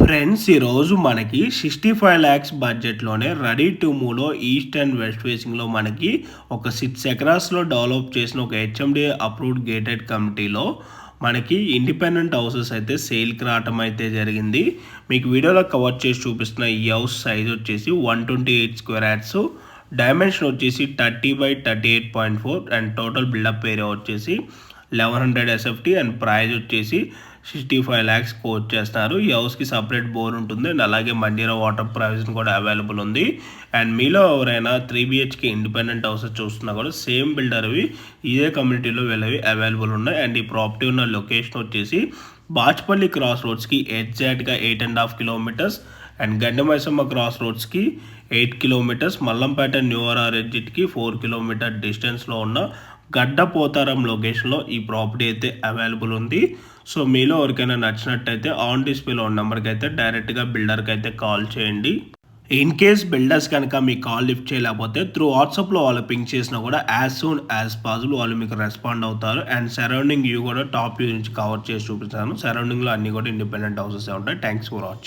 Friends ఈరోజు మనకి 65 lakhs బడ్జెట్లోనే రెడీ టు మూవ్లో ఈస్ట్ అండ్ వెస్ట్ ఫేసింగ్లో మనకి ఒక 6 ఎకరాస్లో డెవలప్ చేసిన ఒక హెచ్ఎండి అప్రూవ్డ్ గేటెడ్ కమిటీలో మనకి ఇండిపెండెంట్ హౌసెస్ అయితే సేల్కి రావటం అయితే జరిగింది. మీకు వీడియోలో కవర్ చేసి చూపిస్తున్న ఈ హౌస్ సైజ్ వచ్చేసి 128 స్క్వేర్ యార్డ్స్, డైమెన్షన్ వచ్చేసి 30/38.4 అండ్ టోటల్ బిల్డప్ ఏరియా వచ్చేసి 1100 SFT అండ్ ప్రైస్ వచ్చేసి 65 lakhs కోట్ చేస్తున్నారు. ఈ హౌస్కి సపరేట్ బోర్ ఉంటుంది అండ్ అలాగే మంజీరా వాటర్ ప్రొవిజన్ కూడా అవైలబుల్ ఉంది. అండ్ మీలో ఎవరైనా 3 BHK ఇండిపెండెంట్ హౌసెస్ చూస్తున్నా కూడా సేమ్ బిల్డర్వి ఇదే కమ్యూనిటీలో వీళ్ళవి అవైలబుల్ ఉన్నాయి. అండ్ ఈ ప్రాపర్టీ ఉన్న లొకేషన్ వచ్చేసి బాచ్పల్లి క్రాస్ రోడ్స్కి ఎగ్జాక్ట్గా 8.5 kilometers అండ్ గండమైసమ్మ క్రాస్ రోడ్స్కి 8 kilometers, మల్లంపేట న్యూఆర్ఆర్ ఎగ్జిట్కి 4 kilometer డిస్టెన్స్లో ఉన్న గడ్డపోతారం లొకేషన్లో ఈ ప్రాపర్టీ అయితే అవైలబుల్ ఉంది. సో మీలో ఎవరికైనా నచ్చినట్టయితే ఆన్ డిస్ప్లేలో ఉన్న నెంబర్కి అయితే డైరెక్ట్గా బిల్డర్కి అయితే కాల్ చేయండి. ఇన్ కేస్ బిల్డర్స్ కనుక మీ కాల్ లిఫ్ట్ చేయలేకపోతే త్రూ వాట్సాప్లో వాళ్ళు పింక్ చేసినా కూడా యాజ్ సూన్ యాజ్ పాసిబుల్ వాళ్ళు మీకు రెస్పాండ్ అవుతారు. అండ్ సరౌండింగ్ వ్యూ కూడా టాప్ వ్యూ నుంచి కవర్ చేసి చూపిస్తాను. సరౌండింగ్లో అన్నీ కూడా ఇండిపెండెంట్ హౌసెస్ ఉంటాయి. Thanks for watching.